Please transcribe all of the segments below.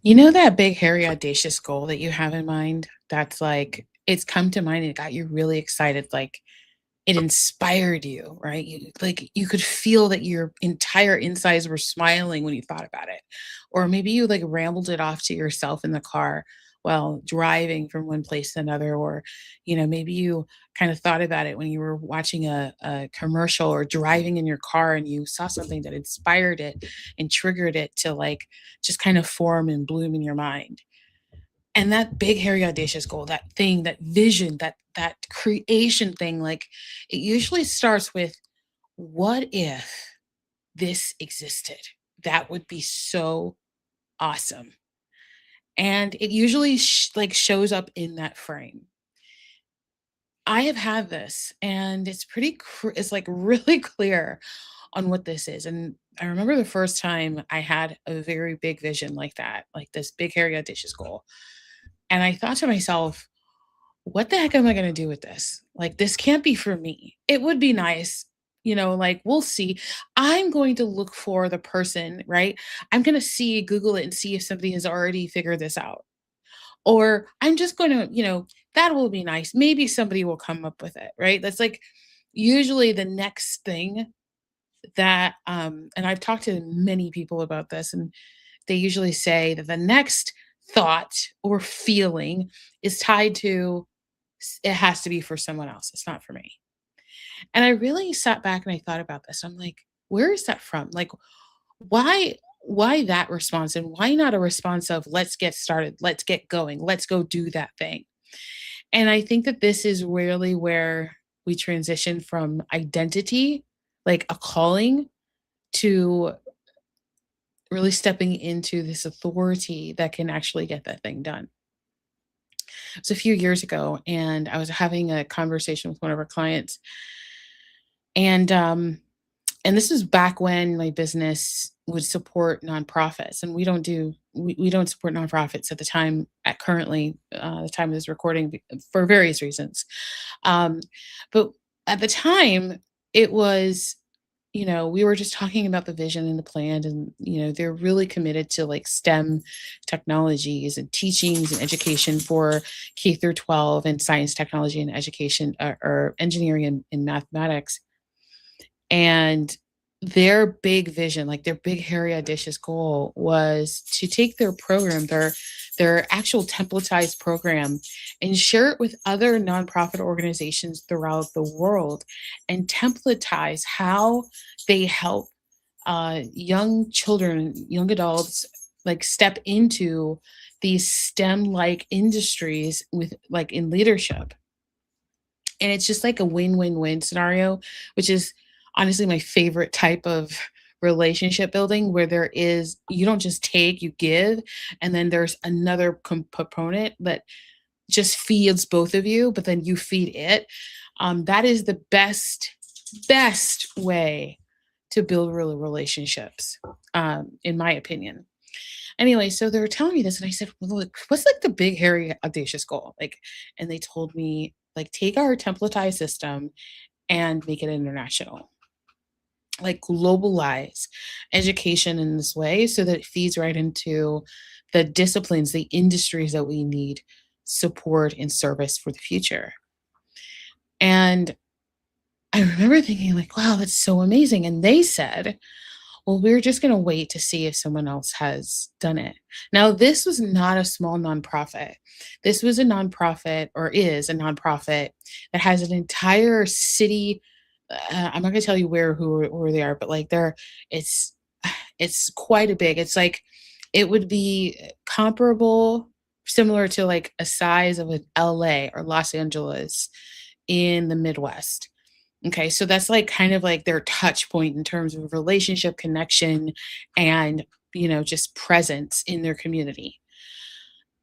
You know that big, hairy, audacious goal that you have in mind? That's like, it's come to mind and it got you really excited. Like, it inspired you, right? You could feel that your entire insides were smiling when you thought about it. Or maybe you like rambled it off to yourself in the car while driving from one place to another. Or, maybe you kind of thought about it when you were watching a commercial or driving in your car and you saw something that inspired it and triggered it to like just kind of form and bloom in your mind. And that big, hairy, audacious goal, that thing, that vision, that creation thing, like it usually starts with, what if this existed? That would be so awesome. And it usually like shows up in that frame. I have had this, and it's it's like really clear on what this is. And I remember the first time I had a very big vision like that, like this big, hairy, audacious goal. And I thought to myself, what the heck am I going to do with this? Like, this can't be for me. It would be nice, like we'll see. I'm going to look for the person, right? I'm going to Google it and see if somebody has already figured this out. Or I'm just going to, that will be nice. Maybe somebody will come up with it, right? That's like usually the next thing that, and I've talked to many people about this, and they usually say that the next thought or feeling is tied to it has to be for someone else. It's not for me. And I really sat back and I thought about this. I'm like, where is that from? Like, why why that response and why not a response of let's get started, let's get going, let's go do that thing. And I think that this is really where we transition from identity, like a calling, to really stepping into this authority that can actually get that thing done. It was a few years ago, and I was having a conversation with one of our clients, and and this is back when my business would support nonprofits, and we don't support nonprofits at the time, at currently the time of this recording, for various reasons. um, but at the time, it was, we were just talking about the vision and the plan, and they're really committed to like STEM technologies and teachings and education for K through 12, and science, technology, and education, or engineering and mathematics. And their big vision, like their big, hairy, audacious goal, was to take their program, their actual templatized program, and share it with other nonprofit organizations throughout the world, and templatize how they help young children, young adults, like step into these STEM like industries with like in leadership. And it's just like a win-win-win scenario, which is honestly my favorite type of relationship building, where there is, you don't just take, you give, and then there's another component that just feeds both of you, but then you feed it. That is the best way to build real relationships, in my opinion. Anyway, so they were telling me this, and I said, "Well, look, what's like the big, hairy, audacious goal?" Like, and they told me, like, take our templatized system and make it international, like globalize education in this way so that it feeds right into the disciplines, the industries that we need support and service for the future. And I remember thinking, like, wow, that's so amazing. And they said, well, we're just going to wait to see if someone else has done it. Now, this was not a small nonprofit. This was a nonprofit, or is a nonprofit, that has an entire city. I'm not going to tell you where they are, but like it's it's quite a big. It's like it would be comparable, similar to like a size of an LA or Los Angeles in the Midwest. Okay, so that's like kind of like their touch point in terms of relationship, connection, and just presence in their community.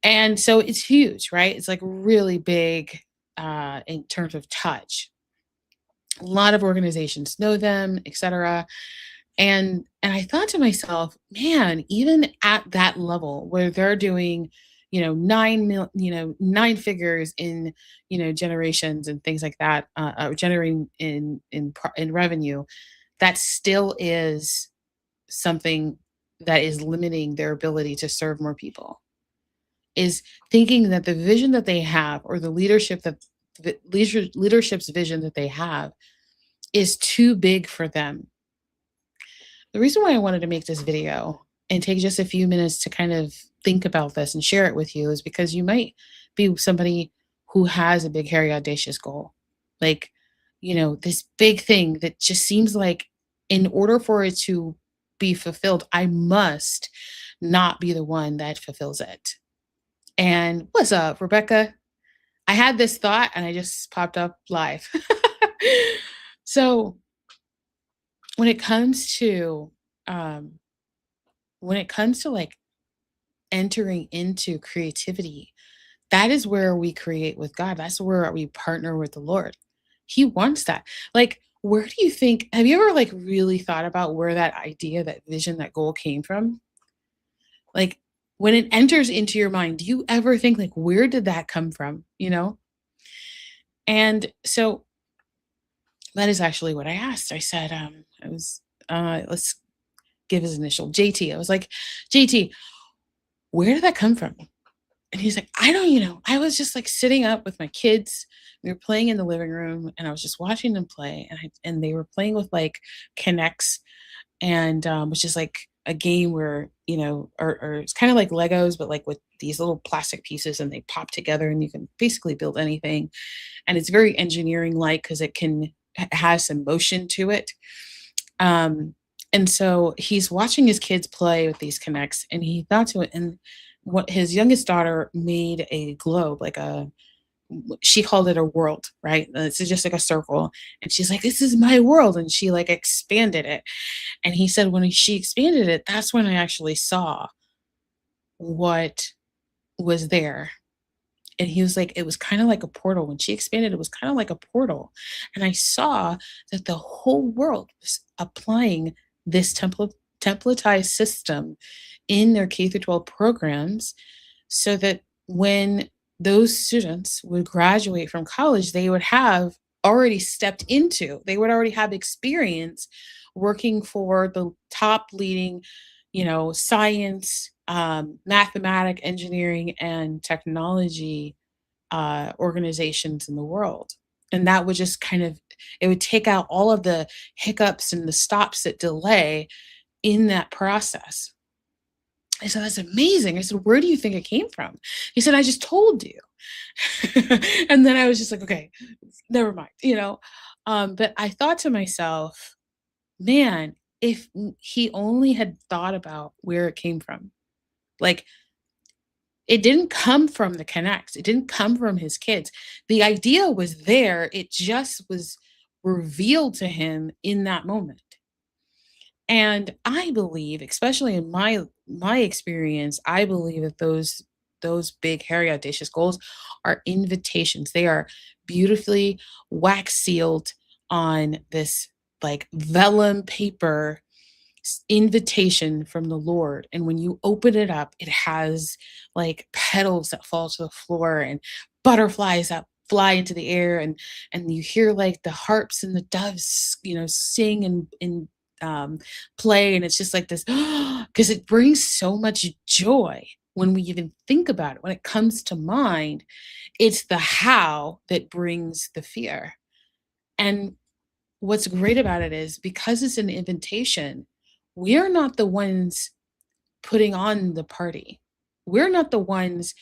And so it's huge, right? It's like really big in terms of touch. A lot of organizations know them, etc. And I thought to myself, man, even at that level where they're doing, 9 figures in, generations and things like that, generating in revenue, that still is something that is limiting their ability to serve more people, is thinking that the vision that they have, or the leadership's vision that they have, is too big for them. The reason why I wanted to make this video and take just a few minutes to kind of think about this and share it with you is because you might be somebody who has a big, hairy, audacious goal. Like, this big thing that just seems like, in order for it to be fulfilled, I must not be the one that fulfills it. And what's up, Rebecca? I had this thought and I just popped up live. So when it comes to um when it comes to like entering into creativity, that is where we create with God. That's where we partner with the Lord. He wants that. Like, where do you think, have you ever like really thought about where that idea, that vision, that goal came from? Like, when it enters into your mind, do you ever think like, where did that come from? And so that is actually what I asked. I said, I was, let's give his initial, JT. I was like, JT, where did that come from? And he's like, I don't, I was just like sitting up with my kids. We were playing in the living room and I was just watching them play. And they were playing with like Connects, and which is like a game where, or it's kind of like Legos, but like with these little plastic pieces, and they pop together and you can basically build anything. And it's very engineering like, because has some motion to it. And so he's watching his kids play with these Connects, and he thought to it, and what his youngest daughter made a globe, like she called it a world, right? It's just like a circle. And she's like, this is my world. And she like expanded it. And he said, when she expanded it, that's when I actually saw what was there. And he was like, it was kind of like a portal. When she expanded, it was kind of like a portal. And I saw that the whole world was applying this templatized system in their K through 12 programs, so that when those students would graduate from college, they would have they would already have experience working for the top leading, science, mathematic, engineering, and technology organizations in the world. And that would just it would take out all of the hiccups and the stops that delay in that process. I said, that's amazing. I said, where do you think it came from? He said, I just told you. And then I was just like, okay, never mind. But I thought to myself, man, if he only had thought about where it came from, like, it didn't come from the Connects. It didn't come from his kids. The idea was there. It just was revealed to him in that moment. And I believe, especially in my experience, I believe that those big, hairy, audacious goals are invitations. They are beautifully wax sealed on this like vellum paper invitation from the Lord. And when you open it up, it has like petals that fall to the floor and butterflies that fly into the air, and you hear like the harps and the doves, sing and play, and it's just like this, because it brings so much joy when we even think about it. When it comes to mind, it's the how that brings the fear. And what's great about it is, because it's an invitation, we're not the ones putting on the party. We're not the ones,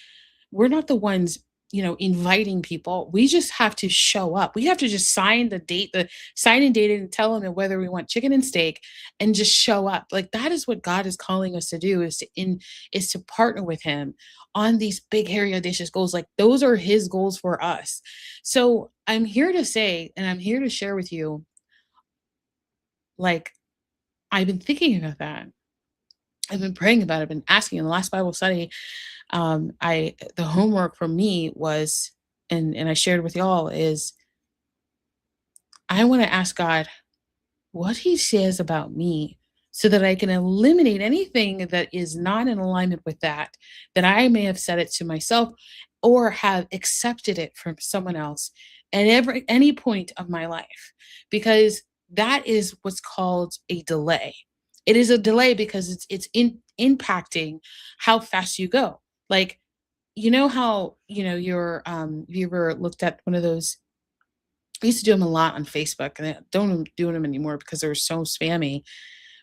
inviting people. We just have to show up. We have to just sign and date it, and tell them whether we want chicken and steak, and just show up. Like, that is what God is calling us to do, is to partner with him on these big, hairy, audacious goals. Like, those are his goals for us. So I'm here to say, and I'm here to share with you, like, I've been thinking about that. I've been praying about it. I've been asking. In the last Bible study, the homework for me was, and I shared with y'all, is I want to ask God what he says about me, so that I can eliminate anything that is not in alignment with that I may have said it to myself, or have accepted it from someone else at any point of my life, because that is what's called a delay. It is a delay because it's impacting how fast you go. Like, you know how, have you ever looked at one of those? I used to do them a lot on Facebook, and I don't do them anymore because they're so spammy.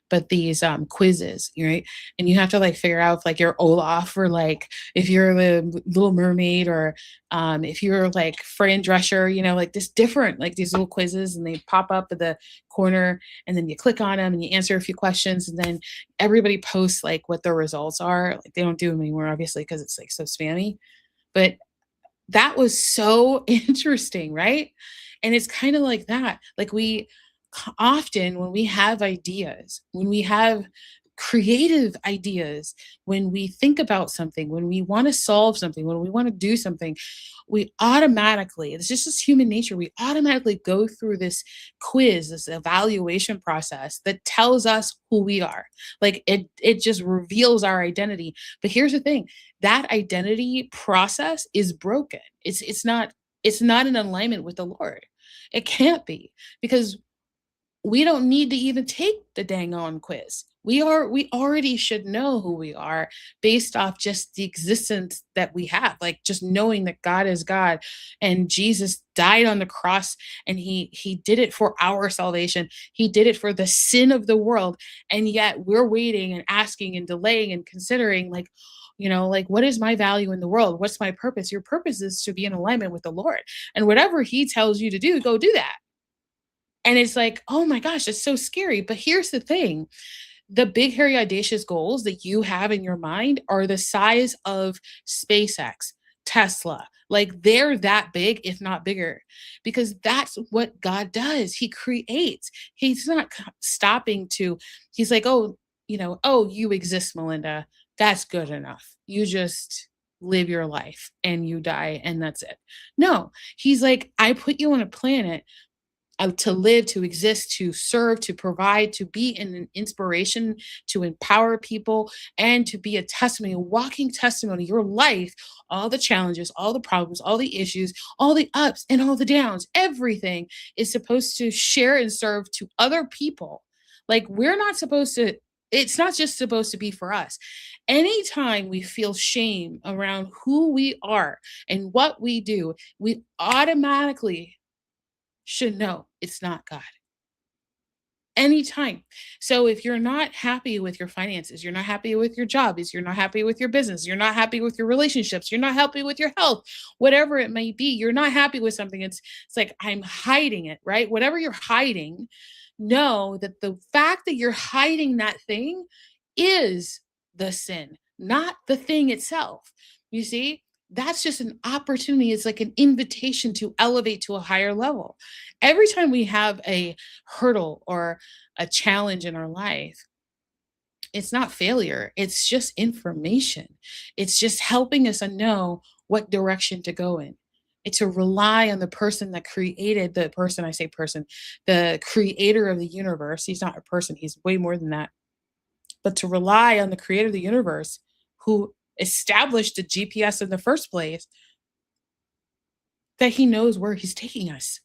But these quizzes, right? And you have to like figure out if like you're Olaf, or like if you're the Little Mermaid, or if you're like Fran Drescher, like this different, like these little quizzes, and they pop up at the corner, and then you click on them and you answer a few questions, and then everybody posts like what their results are. Like they don't do them anymore, obviously, because it's like so spammy. But that was so interesting, right? And it's kind of like that. Like often when we have ideas, when we have creative ideas, when we think about something, when we want to solve something, when we want to do something, we automatically, it's just this human nature, we automatically go through this quiz, this evaluation process that tells us who we are. Like it just reveals our identity. But here's the thing, that identity process is broken. It's not in alignment with the Lord. It can't be, because we don't need to even take the dang on quiz. We already should know who we are based off just the existence that we have. Like just knowing that God is God, and Jesus died on the cross, and he did it for our salvation. He did it for the sin of the world. And yet we're waiting and asking and delaying and considering, like, like, what is my value in the world? What's my purpose? Your purpose is to be in alignment with the Lord. And whatever he tells you to do, go do that. And it's like, oh my gosh, it's so scary. But here's the thing, the big, hairy, audacious goals that you have in your mind are the size of SpaceX, Tesla. Like they're that big, if not bigger, because that's what God does. He creates. He's not stopping to, he's like, oh, oh, you exist, Melinda. That's good enough. You just live your life and you die, and that's it. No, he's like, I put you on a planet to live, to exist, to serve, to provide, to be an inspiration, to empower people, and to be a testimony, a walking testimony. Your life, all the challenges, all the problems, all the issues, all the ups and all the downs, everything is supposed to share and serve to other people. Like we're not supposed to, it's not just supposed to be for us. Anytime we feel shame around who we are and what we do, we automatically should know it's not God. Anytime. So if you're not happy with your finances, you're not happy with your job, is you're not happy with your business, you're not happy with your relationships, you're not happy with your health, whatever it may be, you're not happy with something. It's like I'm hiding it, right? Whatever you're hiding, know that the fact that you're hiding that thing is the sin, not the thing itself. You see? That's just an opportunity. It's like an invitation to elevate to a higher level. Every time we have a hurdle or a challenge in our life, it's not failure, it's just information. It's just helping us to know what direction to go in. It's to rely on the person that created the person, I say person, the creator of the universe. He's not a person, he's way more than that. But to rely on the creator of the universe who established the GPS in the first place, that he knows where he's taking us.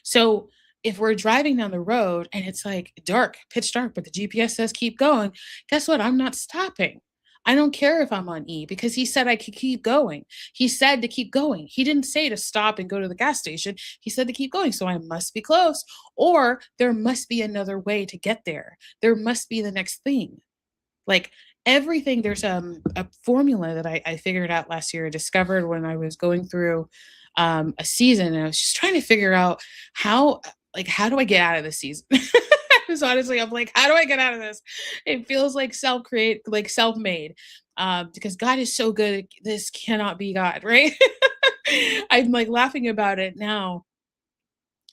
So if we're driving down the road and it's like dark, pitch dark, but the GPS says keep going, guess what? I'm not stopping. I don't care if I'm on E, because he said I could keep going. He said to keep going. He didn't say to stop and go to the gas station. He said to keep going. So I must be close, or there must be another way to get there. There must be the next thing. Like everything, there's a formula that I figured out last year, I discovered when I was going through a season, and I was just trying to figure out how, like, how do I get out of this season? Because honestly, I'm like, how do I get out of this? It feels like self-create, like self-made. Because God is so good. This cannot be God, right? I'm like laughing about it now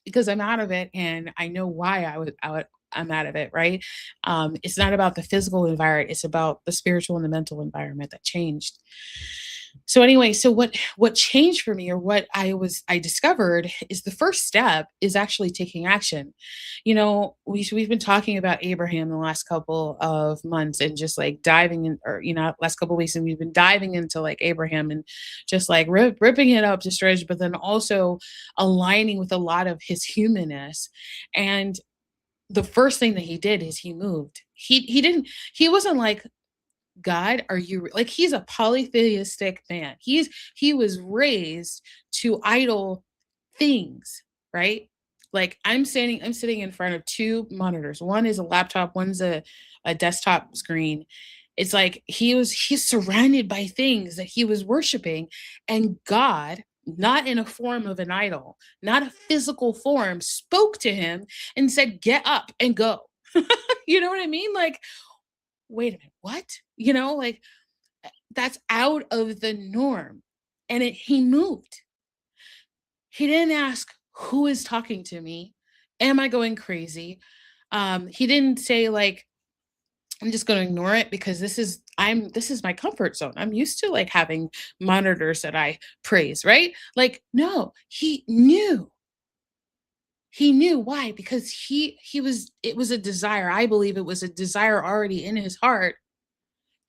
because I'm out of it and I know why I'm out of it, right? It's not about the physical environment, it's about the spiritual and the mental environment that changed. So anyway, so what changed for me, or what I discovered, is the first step is actually taking action. We've been talking about Abraham the last couple of months, and just like diving in, or last couple of weeks, and we've been diving into like Abraham, and just like ripping it up to stretch, but then also aligning with a lot of his humanness. And the first thing that he did is he moved. He wasn't like, God, are you like, he's a polytheistic man. He was raised to idol things, right? Like I'm sitting in front of two monitors. One is a laptop, one's a desktop screen. It's like he's surrounded by things that he was worshiping, and God, not in a form of an idol, not a physical form, spoke to him and said, "Get up and go." You know what I mean? Like, wait a minute, what? Like, that's out of the norm. And he moved. He didn't ask, who is talking to me? Am I going crazy? He didn't say, like, I'm just going to ignore it because this is my comfort zone. I'm used to like having monitors that I praise, right? Like, no, he knew why, because it was a desire. I believe it was a desire already in his heart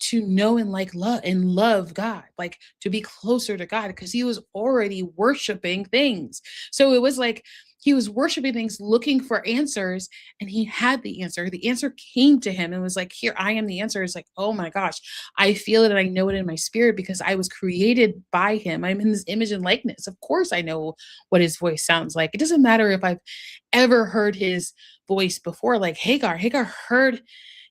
to know and like love God, like to be closer to God, because he was already worshiping things. So it was like he was worshiping things, looking for answers, and he had the answer. The answer came to him and was like, "Here, I am the answer." It's like, oh my gosh, I feel it and I know it in my spirit because I was created by him. I'm in his image and likeness. Of course, I know what his voice sounds like. It doesn't matter if I've ever heard his voice before, like Hagar. Hagar heard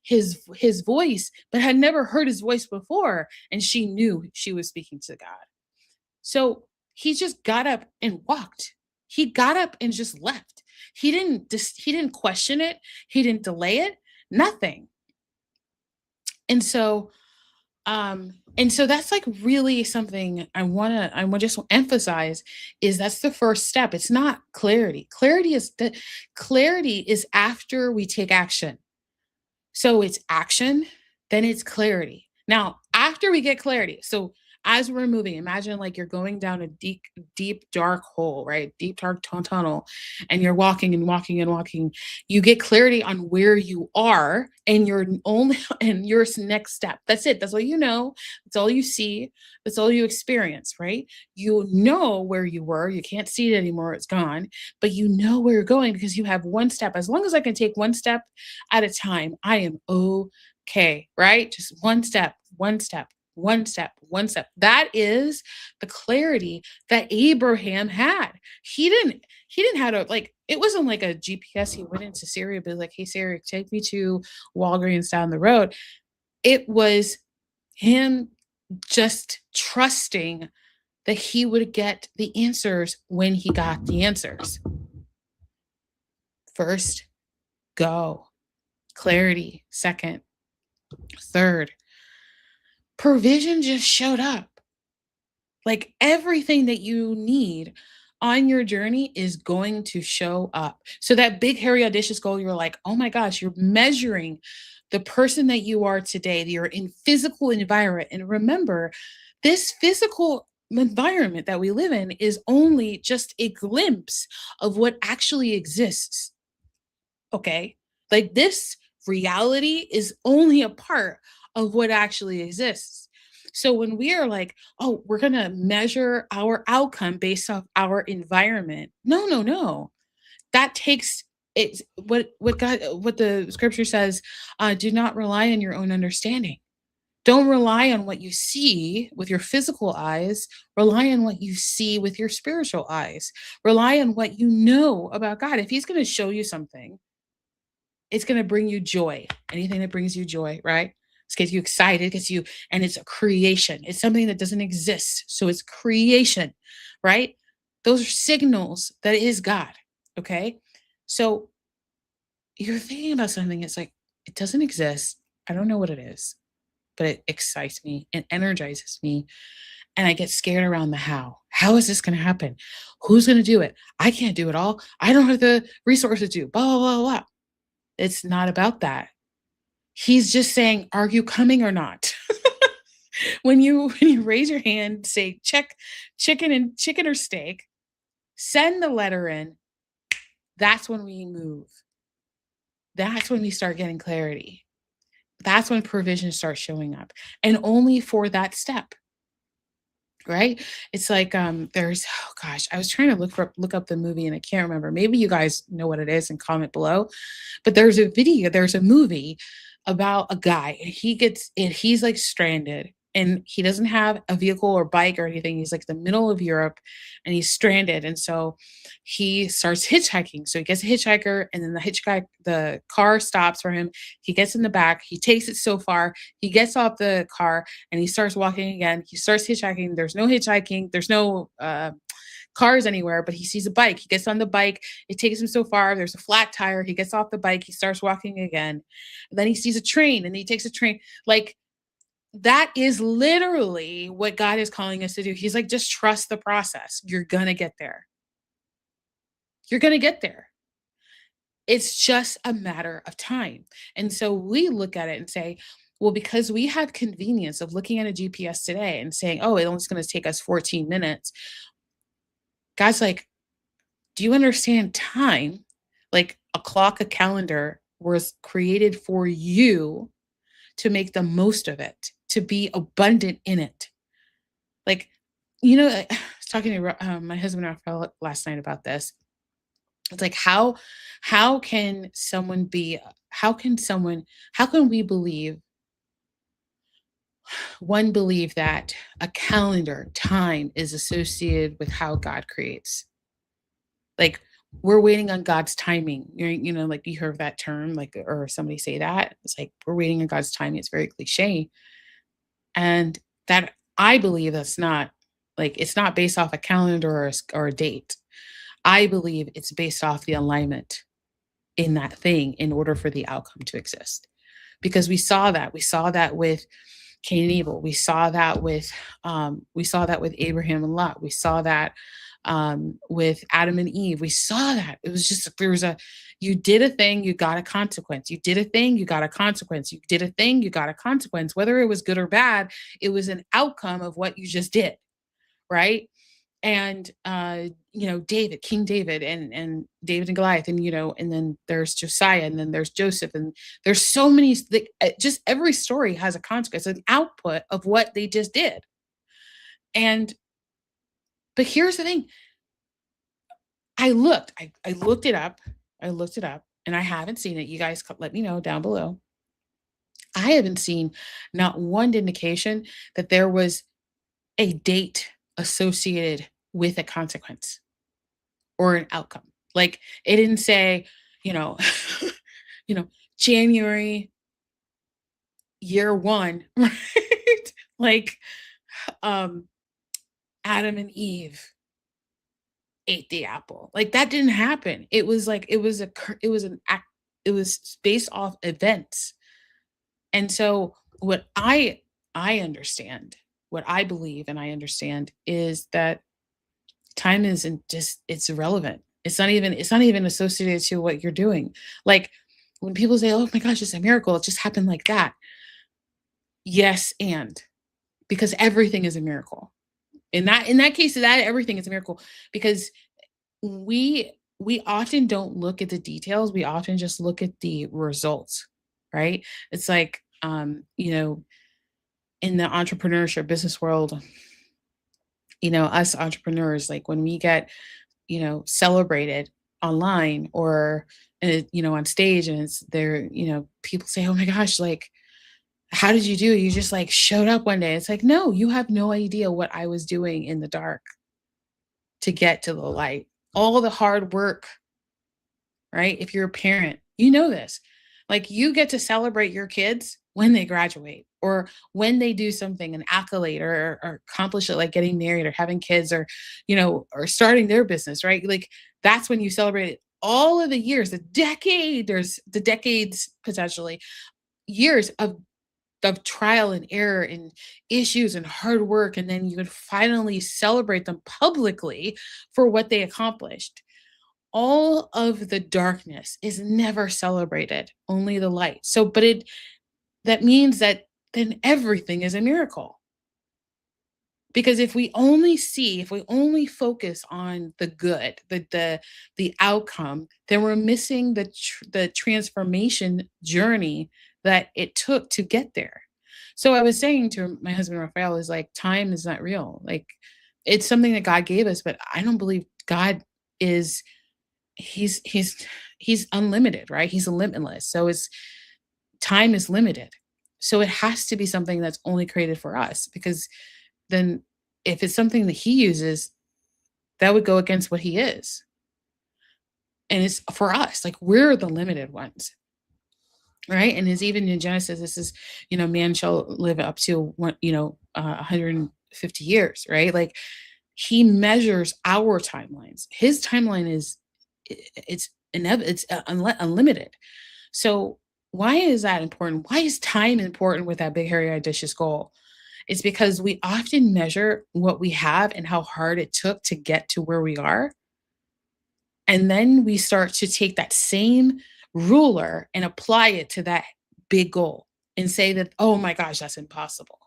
his voice, but had never heard his voice before, and she knew she was speaking to God. So he just got up and walked. He got up and just left. He didn't question it. He didn't delay it. Nothing. And so that's like really something I want to just emphasize, is that's the first step. It's not clarity. Clarity is after we take action. So it's action, then it's clarity. Now, after we get clarity, so as we're moving, imagine like you're going down a deep, dark hole, right? Deep, dark tunnel, and you're walking and walking and walking. You get clarity on where you are and your only and your next step. That's it. That's all you know. That's all you see. That's all you experience, right? You know where you were. You can't see it anymore. It's gone. But you know where you're going because you have one step. As long as I can take one step at a time, I am okay, right? Just one step, one step, one step, one step. That is the clarity that Abraham had. He didn't have to, like, it wasn't like a GPS. He went into Syria, but like, hey Siri, take me to Walgreens down the road. It was him just trusting that he would get the answers when he got the answers. First, go. Clarity. Second. Third, provision just showed up. Like, everything that you need on your journey is going to show up. So that big, hairy, audacious goal, you're like, oh my gosh, you're measuring the person that you are today. You're in physical environment. And remember, this physical environment that we live in is only just a glimpse of what actually exists. Okay? Like, this reality is only a part of what actually exists. So when we are like, oh, we're going to measure our outcome based off our environment. No, no, no. That takes it's what the scripture says, do not rely on your own understanding. Don't rely on what you see with your physical eyes. Rely on what you see with your spiritual eyes. Rely on what you know about God. If he's going to show you something, it's going to bring you joy. Anything that brings you joy, right? It gets you excited, gets you, and it's a creation. It's something that doesn't exist. So it's creation, right? Those are signals that it is God. Okay. So you're thinking about something, it's like, it doesn't exist. I don't know what it is, but it excites me. It energizes me. And I get scared around the how. How is this going to happen? Who's going to do it? I can't do it all. I don't have the resources to do, blah, blah, blah, blah. It's not about that. He's just saying, are you coming or not? When you raise your hand, say check chicken or steak, send the letter in. That's when we move. That's when we start getting clarity. That's when provision starts showing up. And only for that step. Right? It's like there's, oh gosh, I was trying to look up the movie and I can't remember. Maybe you guys know what it is and comment below. But there's a movie about a guy, and he's like stranded, and he doesn't have a vehicle or bike or anything. He's like the middle of Europe, and he's stranded, and so he starts hitchhiking. So he gets a hitchhiker, and then the car stops for him. He gets in the back. He takes it so far. He gets off the car, and he starts walking again. He starts hitchhiking. There's no hitchhiking. There's no cars anywhere, but he sees a bike. He gets on the bike. It takes him so far. There's a flat tire. He gets off the bike. He starts walking again. And then he sees a train, and he takes a train. Like, that is literally what God is calling us to do. He's like, just trust the process. You're going to get there. You're going to get there. It's just a matter of time. And so we look at it and say, well, because we have convenience of looking at a GPS today and saying, oh, it's only going to take us 14 minutes. God's like, do you understand time? Like a clock, a calendar was created for you to make the most of it, to be abundant in it. Like, I was talking to my husband and I last night about this. It's like, how can someone be, how can we believe that a calendar, time is associated with how God creates? Like, we're waiting on God's timing. Like you heard that term, like, or somebody say that. It's like we're waiting on God's timing. It's very cliche. And that, I believe, that's not, like, it's not based off a calendar or a date. I believe it's based off the alignment in that thing in order for the outcome to exist. Because we saw that. We saw that with Cain and Abel. We saw that with Abraham and Lot. We saw that with Adam and Eve. We saw that. It was just, you did a thing, you got a consequence. You did a thing, you got a consequence. You did a thing, you got a consequence. Whether it was good or bad, it was an outcome of what you just did, right? And David, King David, and David and Goliath, and then there's Josiah, and then there's Joseph, and there's so many. Just every story has a consequence, an output of what they just did. And but here's the thing: I looked it up, and I haven't seen it. You guys let me know down below. I haven't seen not one indication that there was a date associated with a consequence or an outcome. Like, it didn't say, you know, January year 1, right? Like, um, Adam and Eve ate the apple. Like, that didn't happen. It was like, it was an act, it was based off events. And so I understand, what I believe and I understand is that time isn't just, it's irrelevant. It's not even associated to what you're doing. Like, when people say, "Oh my gosh, it's a miracle. It just happened like that." Yes, and because everything is a miracle. In that case, that everything is a miracle, because we often don't look at the details. We often just look at the results, right? It's like, in the entrepreneurship business world, us entrepreneurs, like, when we get, celebrated online or, on stage, and it's there, people say, "Oh my gosh, like, how did you do it? You just, like, showed up one day." It's like, no, you have no idea what I was doing in the dark to get to the light. All the hard work, right? If you're a parent, you know this. Like, you get to celebrate your kids when they graduate, or when they do something, an accolade, or accomplish it, like getting married or having kids, or, or starting their business, right? Like, that's when you celebrate it. All of the years, there's the decades, potentially years of trial and error and issues and hard work. And then you would finally celebrate them publicly for what they accomplished. All of the darkness is never celebrated, only the light. So, that means that then everything is a miracle. Because if we only focus on the good, the outcome, then we're missing the transformation journey that it took to get there. So I was saying to my husband Raphael, is like, time is not real. Like, it's something that God gave us, but I don't believe God is, he's unlimited, right? He's limitless. So time is limited. So it has to be something that's only created for us, because then if it's something that he uses, that would go against what he is. And it's for us, like we're the limited ones, right? And it's even in Genesis, this is, man shall live up to 150 years, right? Like he measures our timelines. His timeline is it's unlimited. So why is that important? Why is time important with that big, hairy, audacious goal? It's because we often measure what we have and how hard it took to get to where we are. And then we start to take that same ruler and apply it to that big goal and say that, oh my gosh, that's impossible.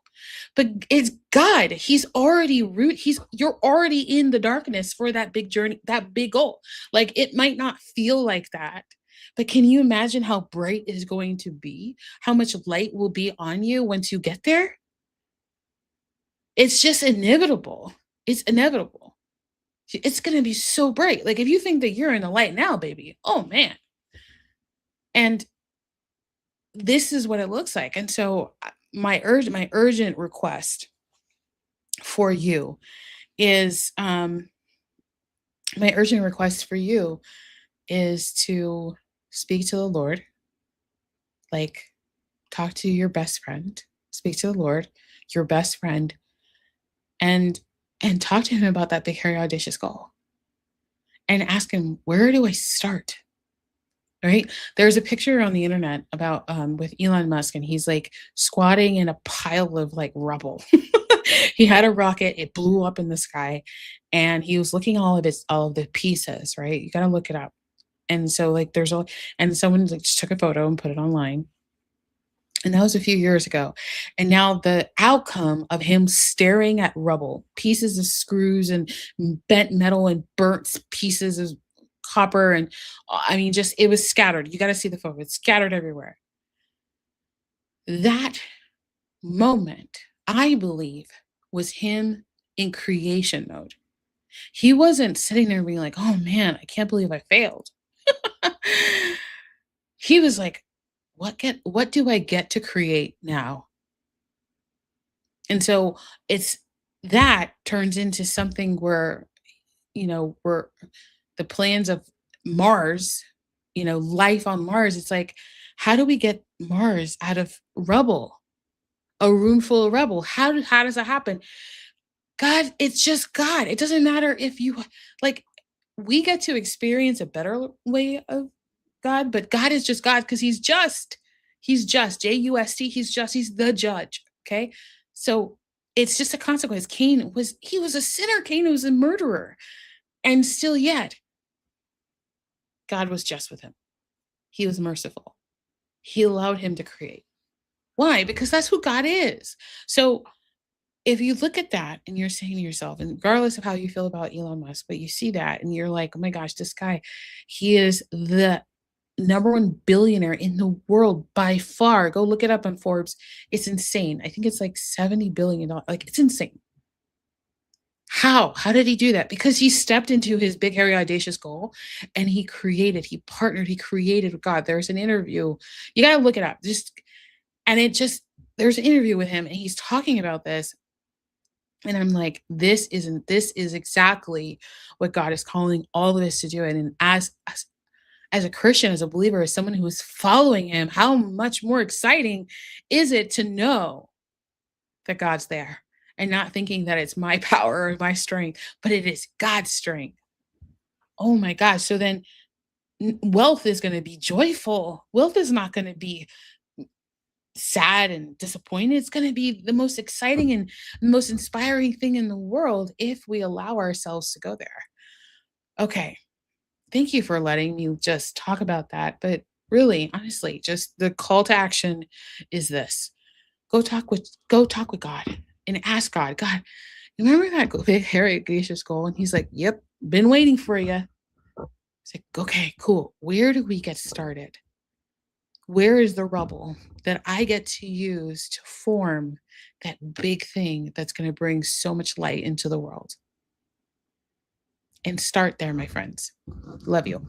But it's God. You're already in the darkness for that big journey, that big goal. Like it might not feel like that, but can you imagine how bright it is going to be? How much light will be on you once you get there? It's just inevitable. It's inevitable. It's going to be so bright. Like if you think that you're in the light now, baby, oh man. And this is what it looks like. And so my urgent request for you is my urgent request for you is to speak to the Lord, like talk to your best friend, speak to the Lord, your best friend, and talk to him about that big hairy audacious goal and ask him, where do I start? Right? There's a picture on the internet about with Elon Musk, and he's like squatting in a pile of like rubble. He had a rocket, it blew up in the sky, and he was looking all of the pieces, right? You gotta look it up. And so like and someone like just took a photo and put it online. And that was a few years ago. And now the outcome of him staring at rubble, pieces of screws and bent metal and burnt pieces of copper. And I mean, just it was scattered. You got to see the photo, it's scattered everywhere. That moment, I believe, was him in creation mode. He wasn't sitting there being like, oh man, I can't believe I failed. He was like, what do I get to create now? And so it's that turns into something where, where the plans of Mars, life on Mars, it's like, how do we get Mars out of rubble? A room full of rubble. How does that happen? God, it's just God. It doesn't matter if you like we get to experience a better way of God, but God is just God because he's just. He's just Just. He's just. He's the judge. Okay. So it's just a consequence. He was a sinner. Cain was a murderer. And still yet, God was just with him. He was merciful. He allowed him to create. Why? Because that's who God is. So if you look at that and you're saying to yourself, and regardless of how you feel about Elon Musk, but you see that and you're like, oh my gosh, this guy, he is the number one billionaire in the world by far. Go look it up on Forbes. It's insane. I think it's like $70 billion. Like it's insane. How? How did he do that? Because he stepped into his big, hairy, audacious goal and he partnered, he created with God. There's an interview. You got to look it up. There's an interview with him and he's talking about this. And I'm like, this is exactly what God is calling all of us to do. And as a Christian, as a believer, as someone who is following him, how much more exciting is it to know that God's there and not thinking that it's my power or my strength, but it is God's strength. Oh my gosh. So then wealth is going to be joyful. Wealth is not going to be sad and disappointed. It's going to be the most exciting and the most inspiring thing in the world if we allow ourselves to go there. Okay. Thank you for letting me just talk about that. But really, honestly, just the call to action is this. Go talk with God and ask God, God, you remember that big hairy audacious goal? And he's like, yep, been waiting for you. It's like, okay, cool. Where do we get started? Where is the rubble that I get to use to form that big thing that's going to bring so much light into the world? And start there, my friends. Love you.